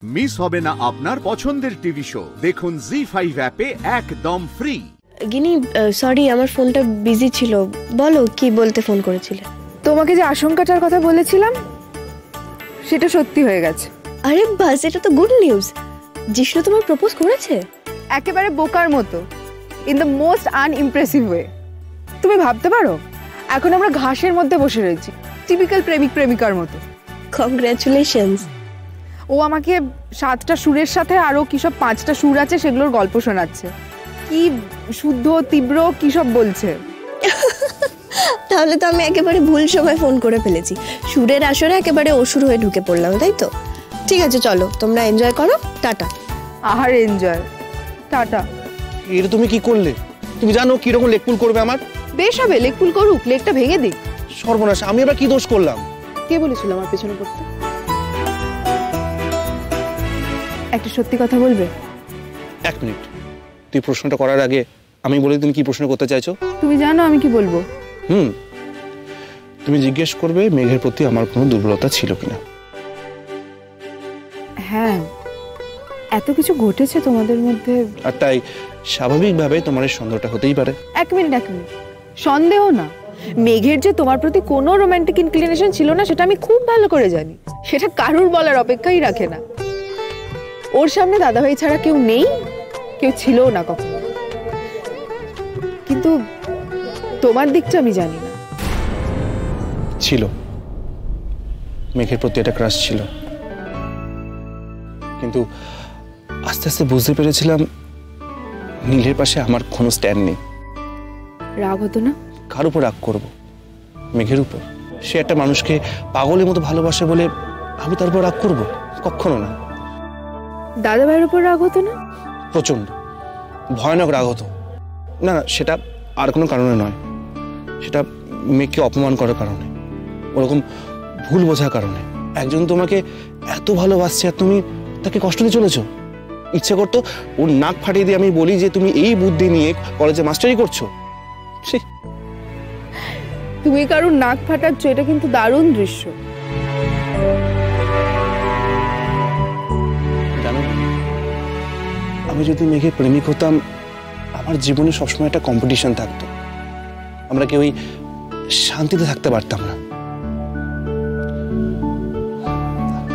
Miss হবে না আপনার পছন্দের টিভি শো। দেখুন জি5 অ্যাপে একদম ফ্রি। গিনি সরি, আমার ফোনটা বিজি ছিল। বলো কি বলতে ফোন করেছিলে? তোমাকে যে আশঙ্কাটার কথা বলেছিলাম সেটা সত্যি হয়ে গেছে। আরে বাস, এটা তো গুড নিউজ। জিষ্ণু তোমার প্রপোজ করেছে? একেবারে বোকার মতো, ইন দ্য মোস্ট আনইমপ্রেসিভ ওয়ে। তুমি ভাবতে পারো এখন আমরা ঘাসের মধ্যে বসে রয়েছি, টিপিক্যাল প্রেমিক প্রেমিকার মতো। কংগ্রাচুলেশনস। ও আমাকে 7টা সুরের সাথে আরো কি সব 5টা সুর আছে সেগুলোর গল্প শোনাচ্ছে, কি শুদ্ধ তীব্র কি সব বলছে। তাহলে তো আমি একেবারে ভুল সময় ফোন করে ফেলেছি। সুরের আসরে একেবারে অসুর হয়ে ঢুকে পড়লাম, তাই তো? ঠিক আছে, চলো তোমরা এনজয় করো। টাটা। আহার এনজয়, টাটা। এটা তুমি কি করলে? তুমি জানো কিরকম লেকপুল করবে আমার? বেশ হবে, লেকপুল করুক, লেকটা ভেঙে দিক। সর্বনাশ, আমি আবার কি দোষ করলাম? কে বলেছিল আমার পেছনে পড়তে? একটা সত্যি কথা বলবে? 1 মিনিট, তুই প্রশ্নটা করার আগে আমি বলি তুমি কি প্রশ্ন করতে চাইছো? তুমি জানো আমি কি বলবো। তুমি জিজ্ঞেস করবে মেঘের প্রতি আমার কোনো দুর্বলতা ছিল কিনা। হ্যাঁ, এত কিছু ঘটেছে তোমাদের মধ্যে, আর তাই স্বাভাবিকভাবে তোমার এই সন্দেহটা হতেই পারে। 1 মিনিট সন্দেহ না, মেঘের যে তোমার প্রতি কোনো রোমান্টিক ইনক্লিনেশন ছিল না সেটা আমি খুব ভালো করে জানি। সেটা কারুর বলার অপেক্ষাই রাখে না। ওর সামনে দাদাভাই ছাড়া কেউ নেই, কেউ ছিলও না কখনো। কিন্তু তোমার দিকটা আমি জানি না। ছিল, মেঘের প্রতি একটা ক্রাশ ছিল, কিন্তু আস্তে আস্তে বুঝতে পেরেছিলাম নীলের পাশে আমার কোনো স্ট্যান্ড নেই। রাগ হতো না? কার উপর রাগ করব? মেঘের উপর। সে একটা মানুষকে পাগলের মতো ভালোবাসে বলে আমি তার উপর রাগ করব? কখনো না। দাদাভাইয়ের উপর রাগ হতো না? প্রচন্ড ভয়ানক রাগ হতো। না না, সেটা আর কোনো কারণে নয়, সেটা মেঘকে অপমান করার কারণে, ওরকম ভুল বোঝার কারণে। একজন তোমাকে এত ভালোবাসছে আর তুমি তাকে কষ্ট দিয়ে চলেছো। ইচ্ছে করতো ওর নাক ফাটিয়ে দিয়ে আমি বলি যে তুমি এই বুদ্ধি নিয়ে কলেজে মাস্টারি করছো। তুমি কারুর নাক ফাটাচ্ছ, এটা কিন্তু দারুণ দৃশ্য। জানো, আমি যদি মেঘের প্রেমিক হতাম আমার জীবনে সবসময় একটা কম্পিটিশন থাকতো, আমরা কেউই শান্তিতে থাকতে পারতাম না।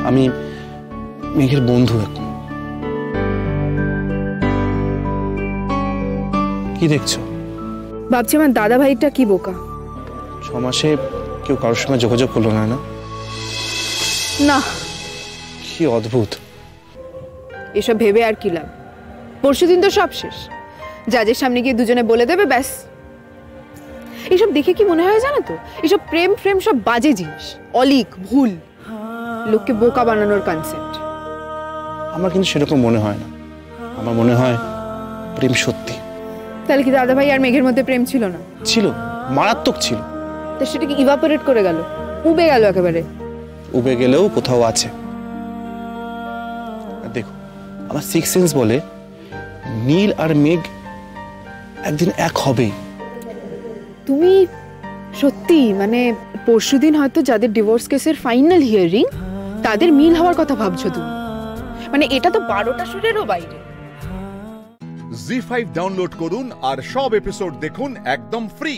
আমি মেঘের বন্ধু এখন। কি দেখছো? ভাবছি আমার দাদা ভাইটা কি বোকা। 6 মাসে কেউ কারোর সঙ্গে যোগাযোগ করলো না? না, কি অদ্ভুত। এসব ভেবে আর কি লাভ? পরশুদিন তো সব শেষ, জাজের সামনে গিয়ে দুজনে বলে দেবে, ব্যাস। এসব দেখে কি মনে হয় জানো তো, এসব প্রেম ফ্রেম সব বাজে জিনিস, অলিক ভুল, লোককে বোকা বানানোর কনসেপ্ট। আমার কিন্তু সেরকম মনে হয় না। আমার মনে হয় প্রেম সত্যি। তাহলে কি দাদা ভাই আর মেঘের মধ্যে প্রেম ছিল না? ছিল, মারাত্মক ছিল। তা সেটা কি ইভাপোরেট করে গেল, উবে গেল একেবারে? উবে গেলেও কোথাও আছে। দেখো, আমার সিক্স সেন্স বলে নীল আর মেঘ একদিন এক হবেই। তুমি সত্যি মানে পরশুদিন হয়তো যাদের ডিভোর্স কেসের ফাইনাল হিয়ারিং তাদের মিল হওয়ার কথা ভাবছো তুমি? মানে এটা তো 12টা সুরেরও বাইরে। জি5 ডাউনলোড করুন আর সব এপিসোড দেখুন একদম ফ্রি।